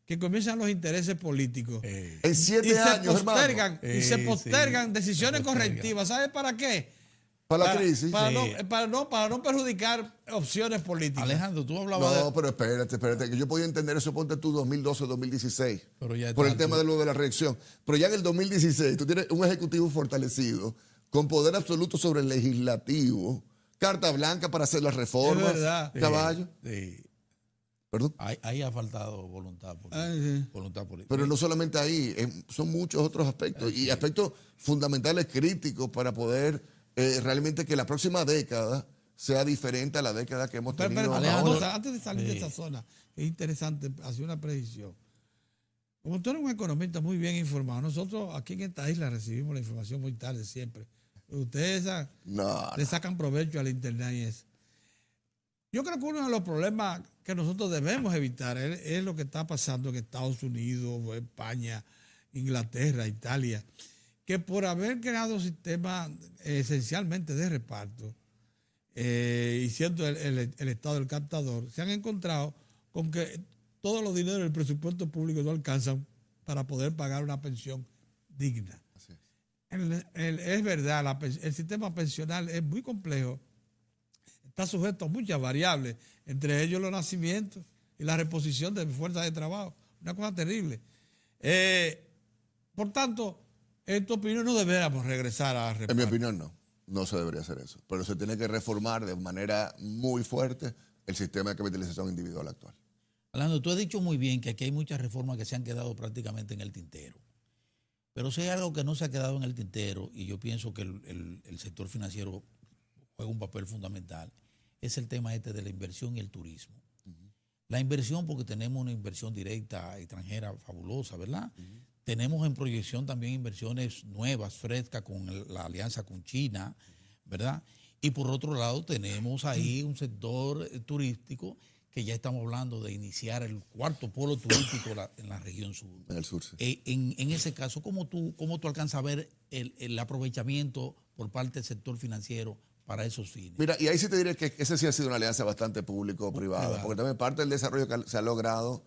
Que comienzan los intereses políticos. En 7 años, hermano. Y se postergan decisiones correctivas. ¿Sabes para qué? Para la crisis. Para no perjudicar opciones políticas. Alejandro, tú hablabas No, pero espérate, que yo podía entender eso, ponte tú 2012, 2016, Pero ya por el tema de lo de la reelección. Pero ya en el 2016 tú tienes un ejecutivo fortalecido, con poder absoluto sobre el legislativo, carta blanca para hacer las reformas, Es verdad. caballo. Sí. Perdón. Ahí ha faltado voluntad política. Voluntad política. Pero no solamente ahí, son muchos otros aspectos y aspectos fundamentales críticos para poder realmente que la próxima década sea diferente a la década que hemos tenido. Alejandro, antes de salir de esa zona, es interesante hacer una predicción. Como tú eres un economista muy bien informado, nosotros aquí en esta isla recibimos la información muy tarde siempre. Ustedes le sacan provecho al internet y eso. Yo creo que uno de los problemas que nosotros debemos evitar es lo que está pasando en Estados Unidos, España, Inglaterra, Italia, que por haber creado sistemas esencialmente de reparto y siendo el Estado el captador, se han encontrado con que todos los dineros del presupuesto público no alcanzan para poder pagar una pensión digna. Así es. Es verdad, el sistema pensional es muy complejo. Está sujeto a muchas variables, entre ellos los nacimientos y la reposición de fuerza de trabajo. Una cosa terrible. Por tanto, en tu opinión no deberíamos regresar a reparto. En mi opinión no se debería hacer eso. Pero se tiene que reformar de manera muy fuerte el sistema de capitalización individual actual. Alejandro, tú has dicho muy bien que aquí hay muchas reformas que se han quedado prácticamente en el tintero. Pero si hay algo que no se ha quedado en el tintero, y yo pienso que el sector financiero juega un papel fundamental, es el tema de la inversión y el turismo. La inversión, porque tenemos una inversión directa extranjera fabulosa, ¿verdad? Tenemos en proyección también inversiones nuevas, frescas, con la alianza con China, ¿verdad? Y por otro lado tenemos ahí un sector turístico que ya estamos hablando de iniciar el 4.º polo turístico en la región sur. En el sur, sí. En ese caso, ¿cómo tú alcanzas a ver el aprovechamiento por parte del sector financiero para esos fines? Mira, y ahí sí te diré que ese sí ha sido una alianza bastante público-privada, porque también parte del desarrollo que se ha logrado,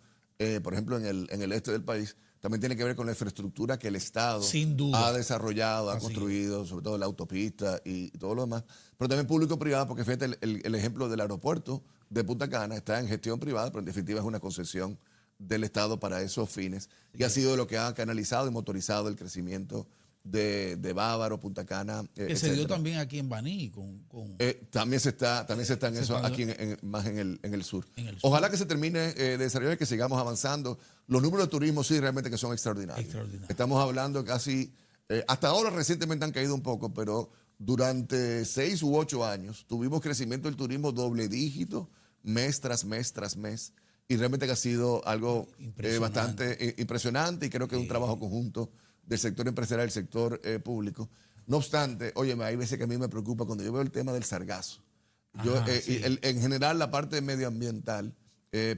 por ejemplo, en el este del país, también tiene que ver con la infraestructura que el Estado Sin duda. ha desarrollado, ha construido, sobre todo la autopista y todo lo demás, pero también público-privada, porque fíjate, el ejemplo del aeropuerto de Punta Cana está en gestión privada, pero en definitiva es una concesión del Estado para esos fines, y ha sido lo que ha canalizado y motorizado el crecimiento de Bávaro, Punta Cana, que se dio también aquí en Baní. También se está en eso aquí más en el sur. Ojalá que se termine de desarrollar y que sigamos avanzando. Los números de turismo sí realmente que son extraordinarios. Estamos hablando casi, hasta ahora recientemente han caído un poco, pero durante 6 u 8 años tuvimos crecimiento del turismo doble dígito, mes tras mes tras mes. Y realmente que ha sido algo bastante impresionante y creo que es un trabajo conjunto del sector empresarial y del sector público. No obstante, óyeme, hay veces que a mí me preocupa cuando yo veo el tema del sargazo. En general, la parte medioambiental,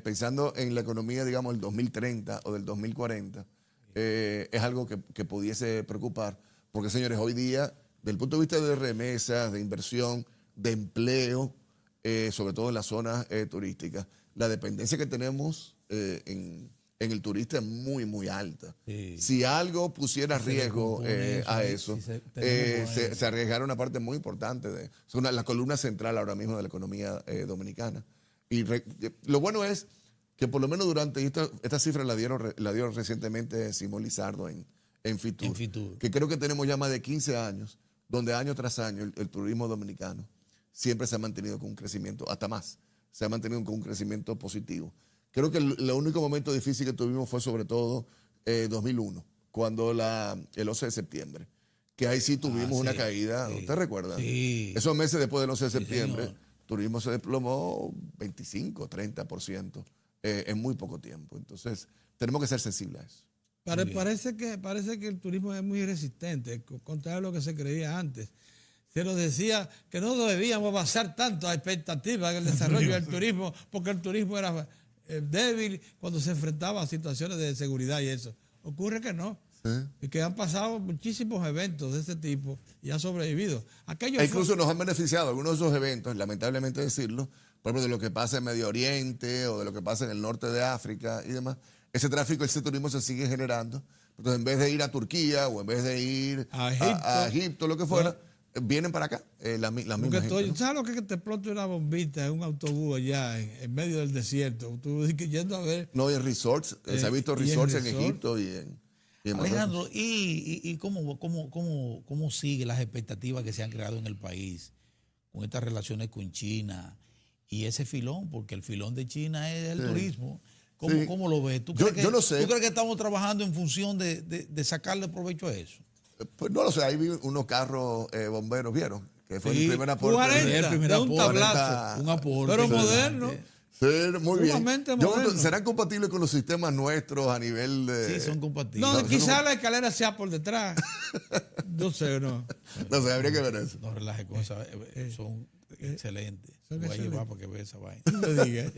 pensando en la economía, digamos, del 2030 o del 2040, es algo que pudiese preocupar. Porque, señores, hoy día, desde el punto de vista de remesas, de inversión, de empleo, sobre todo en las zonas turísticas, la dependencia que tenemos en el turista es muy, muy alta. Sí. Si algo pusiera riesgo a eso, se arriesgara una parte muy importante de la columna central ahora mismo de la economía dominicana. Y lo bueno es que por lo menos durante esta cifra la dieron recientemente Simón Lizardo en Fitur, que creo que tenemos ya más de 15 años, donde año tras año el turismo dominicano siempre se ha mantenido con un crecimiento hasta más. se ha mantenido con un crecimiento positivo. Creo que el único momento difícil que tuvimos fue sobre todo 2001, cuando el 11 de septiembre, que ahí sí tuvimos una caída, sí, ¿usted recuerda? Sí. Esos meses después del 11 de septiembre, señor. turismo se desplomó 25, 30% en muy poco tiempo. Entonces, tenemos que ser sensibles a eso. Parece que el turismo es muy resistente, contrario a lo que se creía antes. Se nos decía que no debíamos basar tanto a expectativas en el desarrollo del turismo, porque el turismo era débil cuando se enfrentaba a situaciones de seguridad y eso. Ocurre que no. Sí. Y que han pasado muchísimos eventos de este tipo y han sobrevivido. Incluso nos han beneficiado algunos de esos eventos, lamentablemente decirlo, por ejemplo, de lo que pasa en Medio Oriente o de lo que pasa en el norte de África y demás. Ese tráfico, ese turismo se sigue generando. Entonces, en vez de ir a Turquía o en vez de ir a Egipto, lo que fuera, vienen para acá. La misma gente, ¿no? ¿Sabes lo que es que te explote una bombita en un autobús allá en medio del desierto? Tú yendo a ver. No, y en resorts. Se ha visto resorts en Egipto y en Alejandro, ¿y cómo sigue las expectativas que se han creado en el país con estas relaciones con China y ese filón? Porque el filón de China es el turismo. ¿Cómo lo ves? Yo no sé. ¿Tú crees que estamos trabajando en función de sacarle provecho a eso? Pues no lo sé. Ahí vi unos carros bomberos, ¿vieron? Que fue el primer aporte. 40, un tablazo. Un aporte. Pero moderno. Sí, muy bien. ¿Serán compatibles con los sistemas nuestros a nivel de...? Sí, son compatibles. No, quizás la escalera sea por detrás. No sé, no. No sé, habría que ver eso. No relaje con esa. Son excelentes. Voy a llevar para que vea esa vaina. No me digas.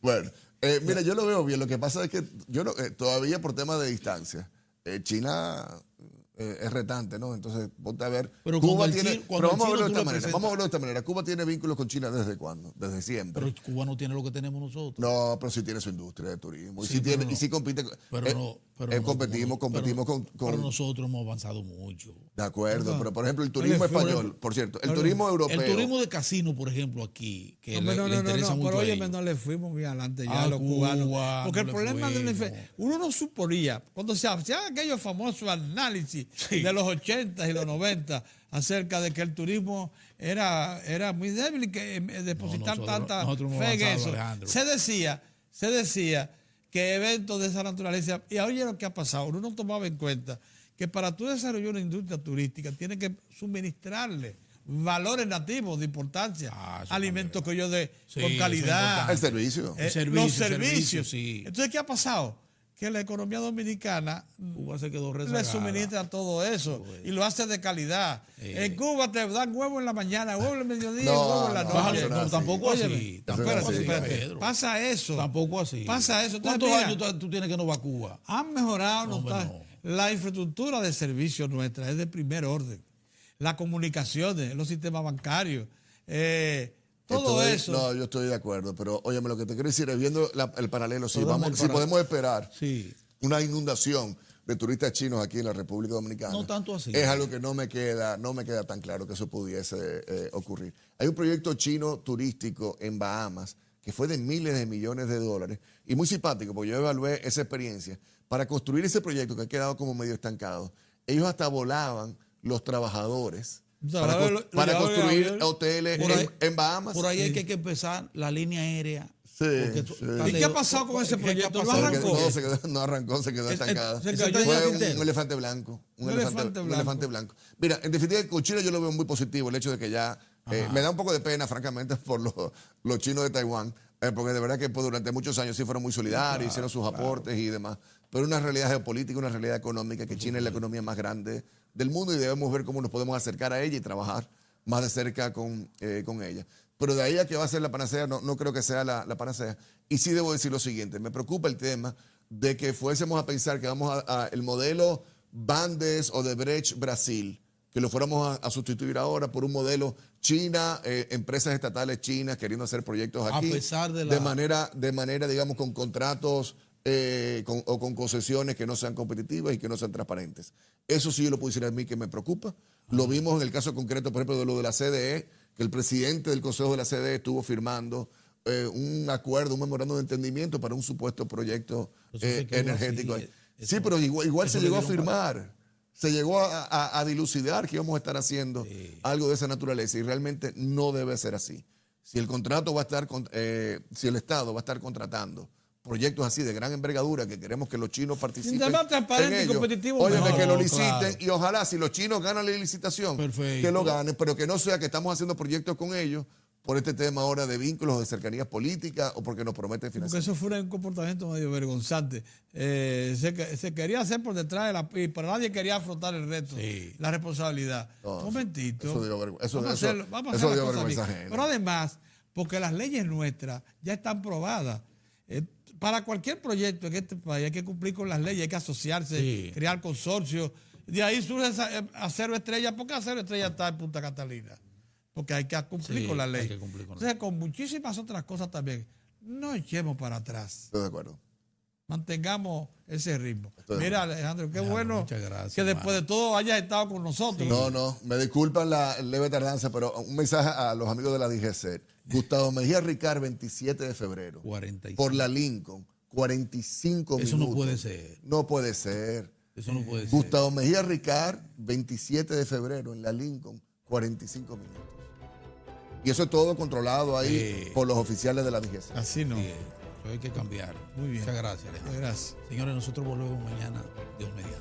Bueno, mira, yo lo veo bien. Lo que pasa es que yo todavía por tema de distancia, China es retante, ¿no? Entonces, ponte a ver. Pero Cuba tiene. Pero vamos a verlo de esta manera. presentas. Vamos a verlo de esta manera. Cuba tiene vínculos con China ¿desde cuándo? Desde siempre. Pero Cuba no tiene lo que tenemos nosotros. No, pero sí tiene su industria de turismo. Sí, y sí compite. Competimos con. Pero nosotros hemos avanzado mucho. De acuerdo, pero por ejemplo, el turismo español, por cierto, el turismo europeo. El turismo de casino, por ejemplo, aquí, que le interesa mucho. Pero oye, no le fuimos muy adelante ya a los cubanos. Porque el problema uno no suponía, cuando se hacía aquellos famosos análisis de los 80 y los 90 acerca de que el turismo era muy débil y que depositar tanta fe en eso. Alejandro. Se decía que eventos de esa naturaleza, y oye lo que ha pasado, uno no tomaba en cuenta que para tú desarrollar una industria turística tienes que suministrarle valores nativos de importancia, alimentos que yo con calidad. El servicio. Los servicios. Sí. Entonces, ¿qué ha pasado? Que la economía dominicana Cuba se quedó rezagada. le suministra todo eso y lo hace de calidad. En Cuba te dan huevo en la mañana, huevo en el mediodía y huevo en la noche. No, tampoco así. Espérate. Pasa eso. Tampoco así. Pasa eso. ¿Cuántos años tú tienes que no va a Cuba? Han mejorado la infraestructura de servicios nuestra, es de primer orden. Las comunicaciones, los sistemas bancarios, todo eso. No, yo estoy de acuerdo, pero óyeme, lo que te quiero decir es viendo el paralelo, si podemos esperar una inundación de turistas chinos aquí en la República Dominicana. No tanto así. Es algo que no me queda tan claro que eso pudiese ocurrir. Hay un proyecto chino turístico en Bahamas que fue de miles de millones de dólares y muy simpático, porque yo evalué esa experiencia. Para construir ese proyecto que ha quedado como medio estancado, ellos hasta volaban los trabajadores para construir hoteles en Bahamas. Por ahí hay que empezar la línea aérea. Sí. ¿Y qué ha pasado con ese proyecto? ¿No arrancó? No arrancó, se quedó estancado. Fue un elefante blanco. Un elefante blanco. Mira, en definitiva, con China yo lo veo muy positivo, el hecho de que ya... me da un poco de pena, francamente, por los chinos de Taiwán, porque de verdad que durante muchos años sí fueron muy solidarios, hicieron sus aportes y demás. Pero una realidad geopolítica, una realidad económica, que China es la economía más grande del mundo y debemos ver cómo nos podemos acercar a ella y trabajar más de cerca con ella. Pero de ahí a que va a ser la panacea, no creo que sea la panacea. Y sí debo decir lo siguiente, me preocupa el tema de que fuésemos a pensar que vamos a el modelo Bandes o de Brecht Brasil, que lo fuéramos a sustituir ahora por un modelo China, empresas estatales chinas queriendo hacer proyectos aquí. A pesar de manera, digamos, con contratos o con concesiones que no sean competitivas y que no sean transparentes. Eso sí yo lo puedo decir a mí que me preocupa. Lo vimos en el caso concreto, por ejemplo, de lo de la CDE, que el presidente del Consejo de la CDE estuvo firmando un acuerdo, un memorándum de entendimiento para un supuesto proyecto energético. Sí, pero igual se llegó a firmar. Se llegó a dilucidar que íbamos a estar haciendo algo de esa naturaleza y realmente no debe ser así. si el contrato va a estar, si el Estado va a estar contratando proyectos así de gran envergadura que queremos que los chinos participen más transparente en y ellos, competitivo. óyeme, No, que lo liciten claro. y ojalá si los chinos ganan la licitación, Perfecto. que lo ganen, pero que no sea que estamos haciendo proyectos con ellos por este tema ahora de vínculos o de cercanías políticas o porque nos prometen Porque financiación. eso fue un comportamiento medio vergonzante. Se quería hacer por detrás de pero nadie quería afrontar el reto, Sí. la responsabilidad. No, Un momentito. eso dio vergüenza. Eso Vamos a hacer dio las cosas vergüenza bien. ajena. Pero además, porque las leyes nuestras ya están probadas. Para cualquier proyecto en este país hay que cumplir con las leyes, hay que asociarse, Sí. crear consorcios. De ahí surge Acero Estrella. ¿Por qué Acero Estrella está en Punta Catalina? Porque hay que cumplir Sí, con la hay ley. que cumplir con la Entonces, con muchísimas otras cosas también, no echemos para atrás. Estoy de acuerdo. Mantengamos ese ritmo. Estoy de Mira, Alejandro, qué Alejandro, bueno muchas gracias, que después de todo hayas estado con nosotros. No, me disculpan la leve tardanza, pero un mensaje a los amigos de la DGC. Gustavo Mejía Ricard, 27 de febrero. 45. Por la Lincoln, 45 Eso minutos. no puede ser. No puede ser. Eso no puede ser. Gustavo Mejía Ricard, 27 de febrero, en la Lincoln, 45 minutos. Y eso es todo controlado ahí por los oficiales de la DGC. Así no. Sí, eso hay que cambiar. Muy bien. Muchas gracias, Alejandro. Gracias. Señores, nosotros volvemos mañana, Dios mediante.